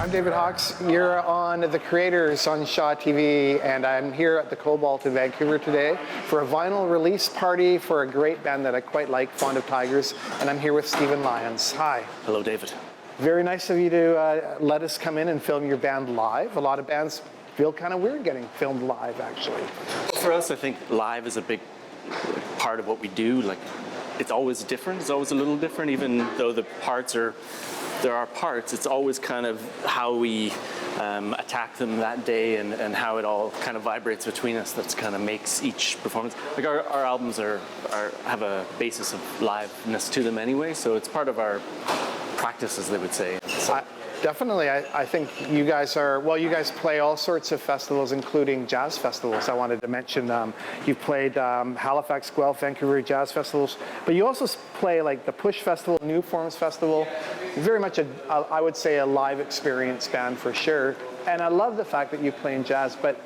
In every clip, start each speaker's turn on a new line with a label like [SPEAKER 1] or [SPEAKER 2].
[SPEAKER 1] I'm David Hawks. You're on The Creators on SHAW TV, and I'm here at the Cobalt in Vancouver today for a vinyl release party for a great band that I quite like, Fond of Tigers, and I'm here with Stephen Lyons. Hi.
[SPEAKER 2] Hello, David.
[SPEAKER 1] Very nice of you to let us come in and film your band live. A lot of bands feel kind of weird getting filmed live, actually.
[SPEAKER 2] For us, I think live is a big part of what we do. Like, it's always different. It's always a little different, even though there are parts. It's always kind of how we attack them that day and how it all kind of vibrates between us. That kind of makes each performance. Like our albums have a basis of liveness to them anyway, so it's part of our practice, as they would say. So.
[SPEAKER 1] Definitely. I think you guys you guys play all sorts of festivals, including jazz festivals. I wanted to mention you've played Halifax, Guelph, Vancouver jazz festivals, but you also play like the Push Festival, New Forms Festival. Very much I would say a live experience band for sure. And I love the fact that you play in jazz, but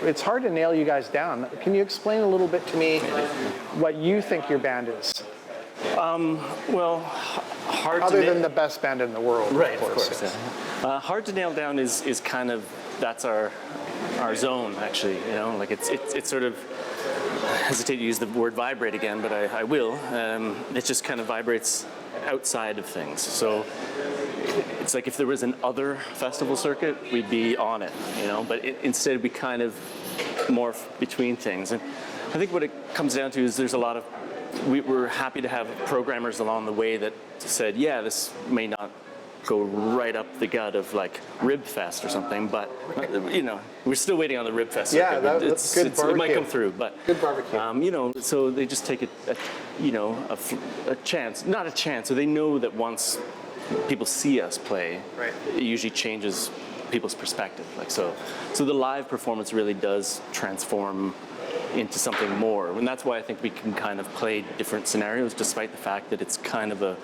[SPEAKER 1] it's hard to nail you guys down. Can you explain a little bit to me what you think your band is?
[SPEAKER 2] Well, hard
[SPEAKER 1] other than the best band in the world,
[SPEAKER 2] right?
[SPEAKER 1] Of course.
[SPEAKER 2] Yeah. Hard to nail down is kind of that's our zone, actually. You know, like it's sort of, I hesitate to use the word vibrate again, but I will. It just kind of vibrates outside of things. So it's like if there was an other festival circuit, we'd be on it, you know. But instead, we kind of morph between things. And I think what it comes down to is there's a lot of we're happy to have programmers along the way that said, yeah, this may not go right up the gut of like Rib Fest or something, but you know, we're still waiting on the Rib Fest.
[SPEAKER 1] Yeah, that's good barbecue.
[SPEAKER 2] It might come through, but
[SPEAKER 1] good barbecue.
[SPEAKER 2] You know, so they just take a chance, not a chance. So they know that once people see us play,
[SPEAKER 1] right,
[SPEAKER 2] it usually changes people's perspective. Like so the live performance really does transform into something more, and that's why I think we can kind of play different scenarios, despite the fact that it's kind of a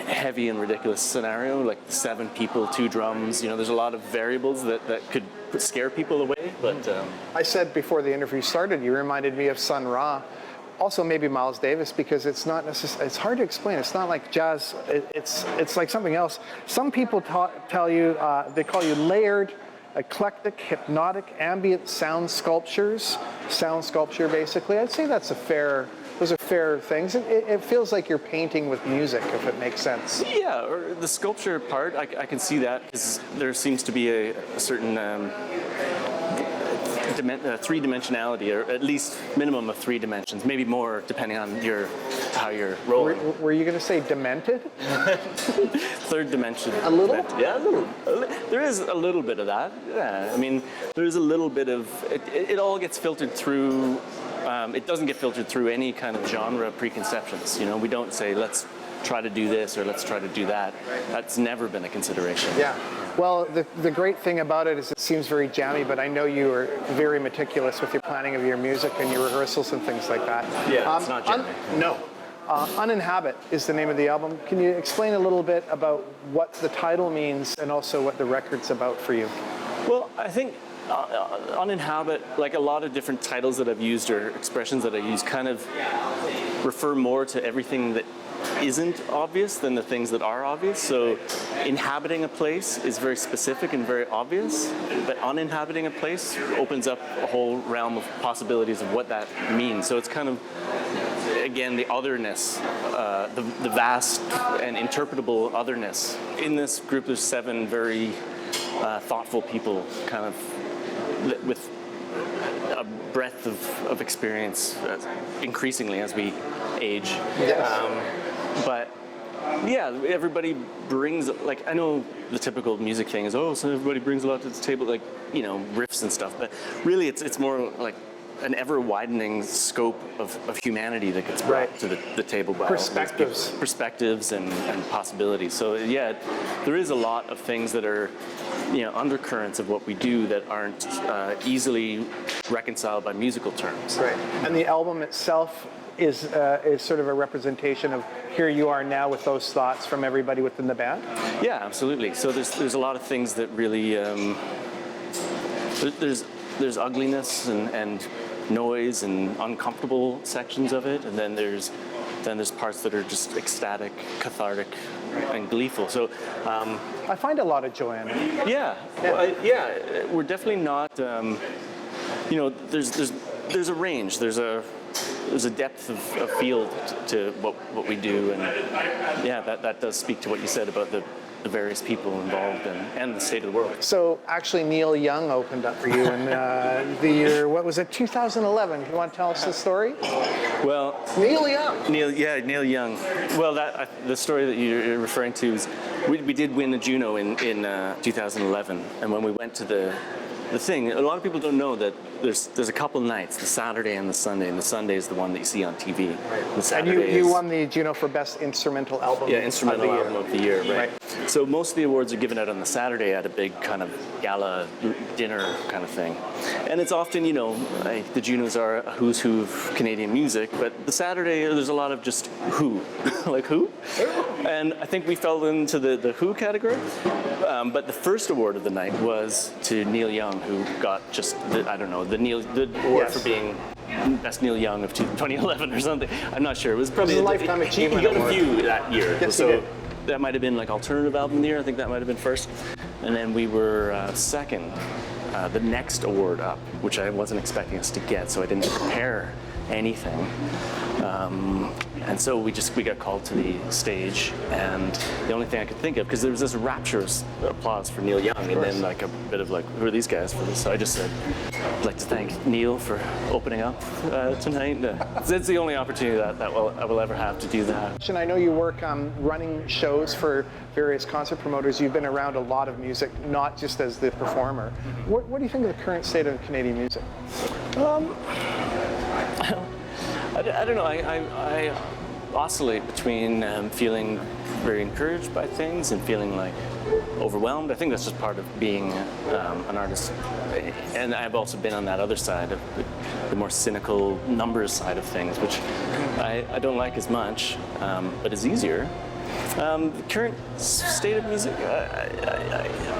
[SPEAKER 2] heavy and ridiculous scenario, like 7 people, 2 drums. You know, there's a lot of variables that could scare people away. But
[SPEAKER 1] I said before the interview started, you reminded me of Sun Ra. Also, maybe Miles Davis, because it's not necessarily. It's hard to explain. It's not like jazz. It's like something else. Some people tell you they call you layered, eclectic, hypnotic, ambient sound sculpture, basically. I'd say those are fair things. It feels like you're painting with music, if it makes sense.
[SPEAKER 2] Yeah, or the sculpture part, I can see that, because there seems to be a certain three-dimensionality, or at least minimum of 3 dimensions, maybe more depending on how you're rolling.
[SPEAKER 1] Were you going to say demented?
[SPEAKER 2] 3rd dimension.
[SPEAKER 1] A little?
[SPEAKER 2] Yeah, a little. There is a little bit of that. Yeah, I mean, there's a little bit of it all gets filtered through. It doesn't get filtered through any kind of genre preconceptions. You know, we don't say let's try to do this or let's try to do that. That's never been a consideration.
[SPEAKER 1] Yeah. Well, the great thing about it is it seems very jammy, but I know you are very meticulous with your planning of your music and your rehearsals and things like that.
[SPEAKER 2] Yeah, it's not jammy.
[SPEAKER 1] No. Uninhabit is the name of the album. Can you explain a little bit about what the title means and also what the record's about for you?
[SPEAKER 2] Well, I think Uninhabit, like a lot of different titles that I've used or expressions that I use, kind of refer more to everything that isn't obvious than the things that are obvious. So inhabiting a place is very specific and very obvious, but uninhabiting a place opens up a whole realm of possibilities of what that means. So it's kind of, again, the otherness, the vast and interpretable otherness. In this group, there's 7 very thoughtful people, kind of with a breadth of experience, increasingly as we age.
[SPEAKER 1] Yes.
[SPEAKER 2] But yeah, everybody brings, like, I know the typical music thing is, so everybody brings a lot to the table, like, you know, riffs and stuff, but really it's more like an ever-widening scope of humanity that gets brought to the table by perspectives and possibilities. So yeah, there is a lot of things that are, you know, undercurrents of what we do that aren't easily reconciled by musical terms.
[SPEAKER 1] Right. And the album itself is sort of a representation of here you are now with those thoughts from everybody within the band?
[SPEAKER 2] Yeah, absolutely. So there's a lot of things that really there's ugliness and noise and uncomfortable sections of it, and then there's parts that are just ecstatic, cathartic, and gleeful. So
[SPEAKER 1] I find a lot of joy in it.
[SPEAKER 2] We're definitely not. There's a range. There's a depth of field to what we do, and that does speak to what you said about the various people involved and the state of the world.
[SPEAKER 1] So actually, Neil Young opened up for you in the year, what was it, 2011? You want to tell us the story?
[SPEAKER 2] Well,
[SPEAKER 1] Neil Young.
[SPEAKER 2] Neil Young. Well, the story that you're referring to is we did win a Juno in 2011, and when we went to the thing, a lot of people don't know that there's a couple nights, the Saturday and the Sunday, and the Sunday is the one that you see on TV. The Saturday
[SPEAKER 1] and you won the Juno for Best Instrumental Album.
[SPEAKER 2] Yeah, Instrumental Album of the Year, right. So most of the awards are given out on the Saturday at a big kind of gala dinner kind of thing. And it's often, like the Junos are a who's who of Canadian music, but the Saturday there's a lot of just who, like who? And I think we fell into the who category. But the first award of the night was to Neil Young, who got just the award for being Best Neil Young of 2011 or something. I'm not sure. It was probably
[SPEAKER 1] a Lifetime Achievement
[SPEAKER 2] He got
[SPEAKER 1] Award.
[SPEAKER 2] a few that year.
[SPEAKER 1] Yes,
[SPEAKER 2] so
[SPEAKER 1] he did.
[SPEAKER 2] that might have been like Alternative Album of the Year. I think that might have been first. And then we were second. The next award up, which I wasn't expecting us to get, so I didn't prepare anything. And so we got called to the stage, and the only thing I could think of, because there was this rapturous applause for Neil Young, and then like a bit of like, who are these guys for this? So I just said, I'd like to thank Neil for opening up tonight. It's the only opportunity that I will ever have to do that.
[SPEAKER 1] And I know you work running shows for various concert promoters. You've been around a lot of music, not just as the performer. What do you think of the current state of Canadian music?
[SPEAKER 2] I don't know. I oscillate between feeling very encouraged by things and feeling like overwhelmed. I think that's just part of being an artist. And I've also been on that other side of the more cynical numbers side of things, which I don't like as much, but is easier. The current state of music,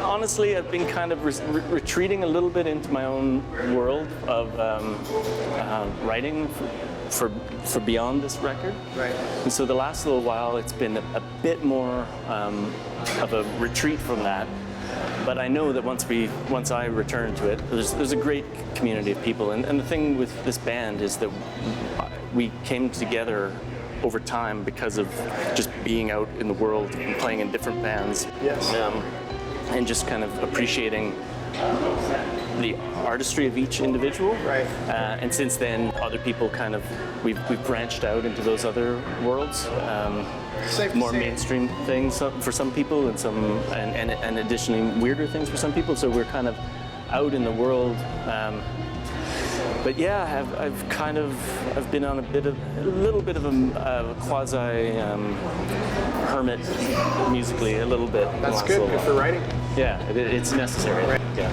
[SPEAKER 2] honestly, I've been kind of retreating a little bit into my own world of writing for beyond this record.
[SPEAKER 1] Right.
[SPEAKER 2] And so the last little while, it's been a bit more of a retreat from that. But I know that once I return to it, there's a great community of people. And the thing with this band is that we came together over time because of just being out in the world and playing in different bands.
[SPEAKER 1] Yes.
[SPEAKER 2] And just kind of appreciating the artistry of each individual.
[SPEAKER 1] Right.
[SPEAKER 2] And since then, other people we've branched out into those other worlds. More mainstream things for some people, and additionally weirder things for some people. So we're kind of out in the world. But yeah, I've been on a little bit of a quasi hermit musically a little bit.
[SPEAKER 1] That's good for writing.
[SPEAKER 2] Yeah, it's necessary.
[SPEAKER 1] Right.
[SPEAKER 2] Yeah.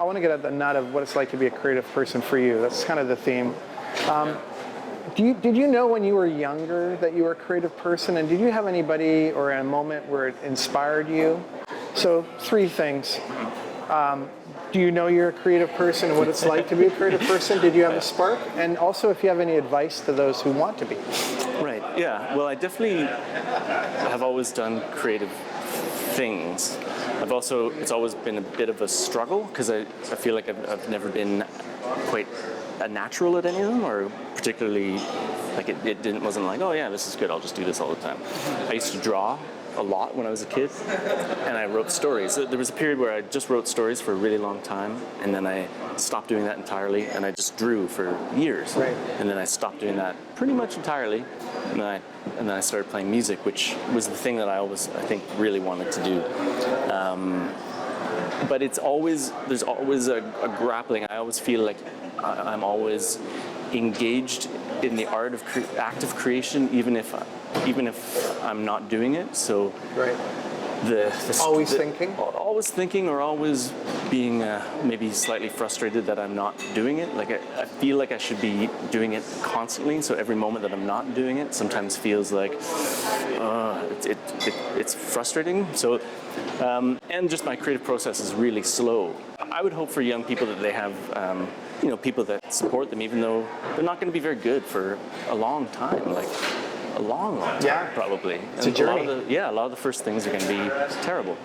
[SPEAKER 1] I want to get at the nut of what it's like to be a creative person for you. That's kind of the theme. Did you know when you were younger that you were a creative person, and did you have anybody or a moment where it inspired you? So 3 things. Do you know you're a creative person and what it's like to be a creative person? Did you have a spark? And also if you have any advice to those who want to be.
[SPEAKER 2] Right, yeah. Well, I definitely have always done creative things. It's always been a bit of a struggle because I feel like I've never been quite a natural at any of them, or particularly like it wasn't like, oh yeah, this is good, I'll just do this all the time. I used to draw a lot when I was a kid, and I wrote stories. There was a period where I just wrote stories for a really long time, and then I stopped doing that entirely, and I just drew for years.
[SPEAKER 1] Right.
[SPEAKER 2] And then I stopped doing that pretty much entirely, and then I started playing music, which was the thing that I think, really wanted to do. But there's always a grappling. I always feel like I'm always engaged in the art of act of creation, even if I'm not doing it. So
[SPEAKER 1] right. Always thinking,
[SPEAKER 2] or always being maybe slightly frustrated that I'm not doing it. Like I feel like I should be doing it constantly. So every moment that I'm not doing it sometimes feels like it's frustrating. So and just my creative process is really slow. I would hope for young people that they have people that support them, even though they're not going to be very good for a long time. Like a long time, probably.
[SPEAKER 1] It's a journey.
[SPEAKER 2] A lot of the first things are going to be terrible.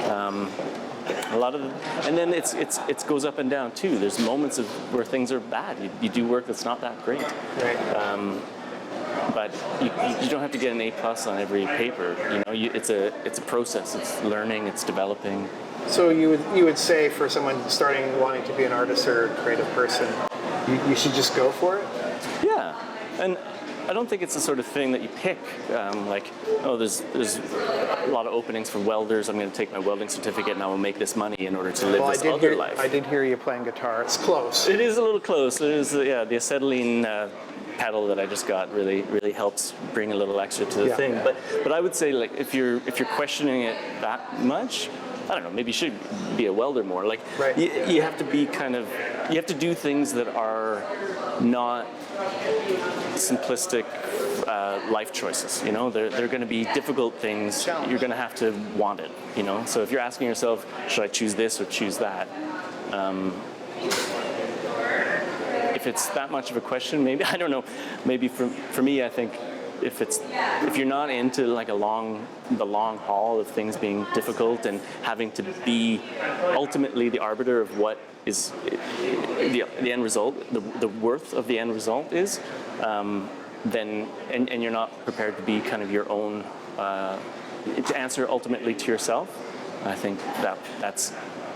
[SPEAKER 2] And then it goes up and down too. There's moments where things are bad. You do work that's not that great.
[SPEAKER 1] Right.
[SPEAKER 2] But you don't have to get an A+ on every paper. It's a process. It's learning. It's developing.
[SPEAKER 1] So you would say for someone wanting to be an artist or a creative person, you should just go for it?
[SPEAKER 2] Yeah, and I don't think it's the sort of thing that you pick, there's a lot of openings for welders, I'm going to take my welding certificate and I will make this money in order to live this other life.
[SPEAKER 1] I did hear you playing guitar. It's close.
[SPEAKER 2] It is a little close. It is, the acetylene pedal that I just got really helps bring a little extra to the thing. But I would say, like, if you're questioning it that much, I don't know, maybe you should be a welder more. Like, you have to be you have to do things that are not simplistic life choices. They're going to be difficult things.
[SPEAKER 1] Challenge.
[SPEAKER 2] You're going to have to want it. So if you're asking yourself, should I choose this or choose that? If it's that much of a question, maybe, I don't know. Maybe for me, I think if you're not into like the long haul of things being difficult and having to be ultimately the arbiter of what is the end result, the worth of the end result is, then and you're not prepared to be kind of your own to answer ultimately to yourself, I think that's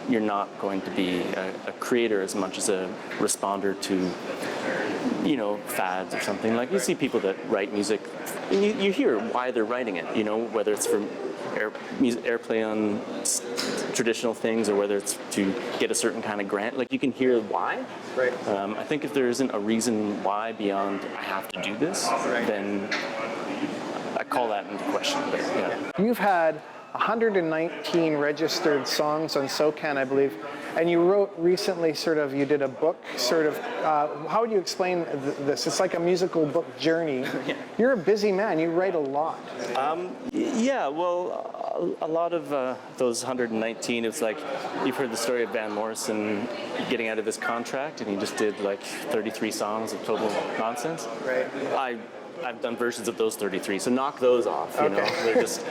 [SPEAKER 2] you're not going to be a creator as much as a responder to fads or something. Like, you see people that write music and you hear why they're writing it, whether it's for airplay on traditional things or whether it's to get a certain kind of grant. Like, you can hear why.
[SPEAKER 1] Right.
[SPEAKER 2] I think if there isn't a reason why beyond I have to do this, then I call that into question. But, yeah.
[SPEAKER 1] You've had 119 registered songs on SOCAN, I believe, and you wrote recently you did a book, how would you explain this? It's like a musical book journey.
[SPEAKER 2] Yeah.
[SPEAKER 1] You're a busy man, you write a lot.
[SPEAKER 2] Well, a lot of those 119, it's like, you've heard the story of Van Morrison getting out of his contract, and he just did like 33 songs of total nonsense.
[SPEAKER 1] Right.
[SPEAKER 2] I've done versions of those 33, so knock those off. They're just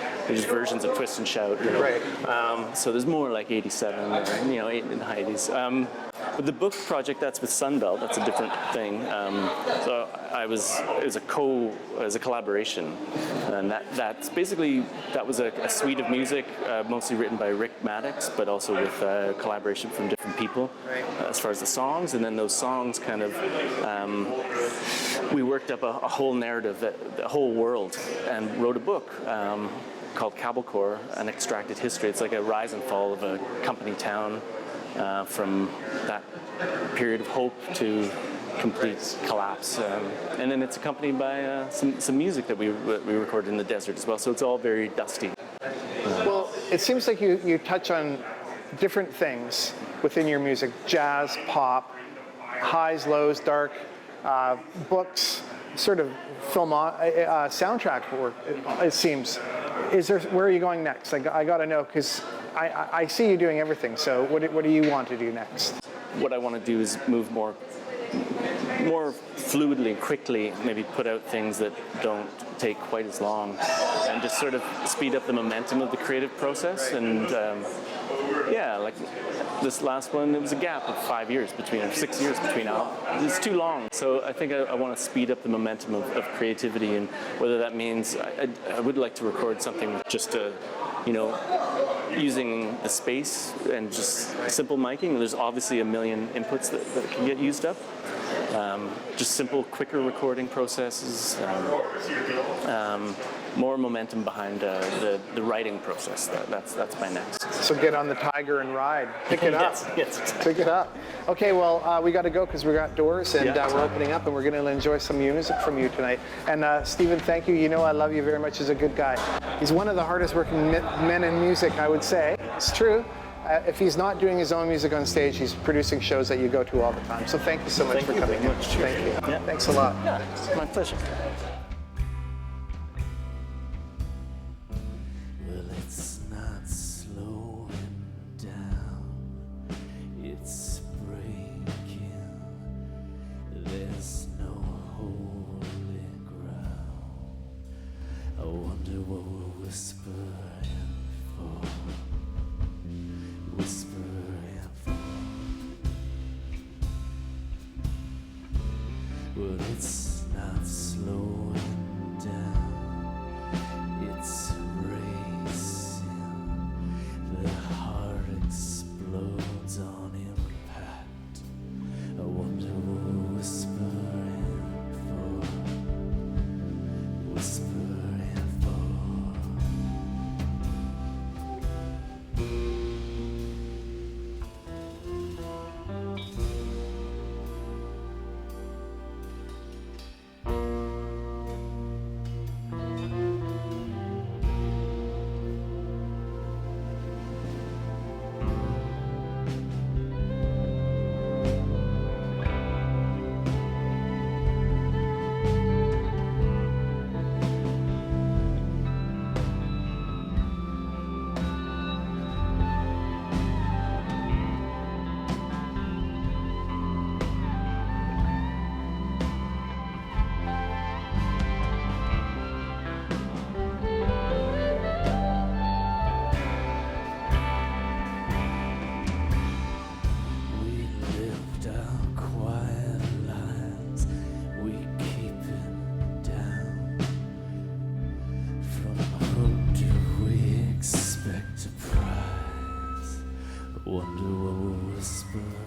[SPEAKER 2] versions of Twist and Shout.
[SPEAKER 1] Right.
[SPEAKER 2] So there's more like 87, or, in the high 80s. But the book project, that's with Sunbelt. That's a different thing. So it was a collaboration, and that's basically that was a suite of music, mostly written by Rick Maddox, but also with collaboration from different people.
[SPEAKER 1] Right.
[SPEAKER 2] As far as the songs, and then those songs kind of. We worked up a whole narrative, the whole world, and wrote a book called Cobalt, An Extracted History. It's like a rise and fall of a company town from that period of hope to complete collapse. And then it's accompanied by some music that we recorded in the desert as well, so it's all very dusty.
[SPEAKER 1] Well, it seems like you touch on different things. within your music, jazz, pop, highs, lows, dark, books, sort of film soundtrack work, it seems. Where are you going next? I got to know, because I see you doing everything. So what do you want to do next?
[SPEAKER 2] What I want to do is move more fluidly, quickly, maybe put out things that don't take quite as long, and just sort of speed up the momentum of the creative process. And yeah, like this last one, it was a gap of 5 years between, or 6 years between albums. It's too long. So I think I want to speed up the momentum of creativity, and whether that means I would like to record something with just using the space and just simple miking. There's obviously a million inputs that can get used up. Just simple, quicker recording processes, more momentum behind the writing process. That's my next.
[SPEAKER 1] So get on the Tiger and ride. Pick it up.
[SPEAKER 2] Yes.
[SPEAKER 1] Pick it up. Okay, well, we got to go because we got doors, and we're opening up, and we're going to enjoy some music from you tonight. And Stephen, thank you. You know I love you very much. He's a good guy. He's one of the hardest working men in music, I would say. It's true. If he's not doing his own music on stage, he's producing shows that you go to all the time. So thank you so much for coming in. Thank you.
[SPEAKER 2] Yeah.
[SPEAKER 1] Thanks a lot.
[SPEAKER 2] Yeah, it's my pleasure.
[SPEAKER 3] Well, it's not slowing down, it's breaking. There's no holy ground. I wonder what we're whispering for. Whispering for. Well, it's not slowing down, it's racing. The heart explodes on impact. I wonder what we're whispering for. Whispering for. Wonder what we're whispering.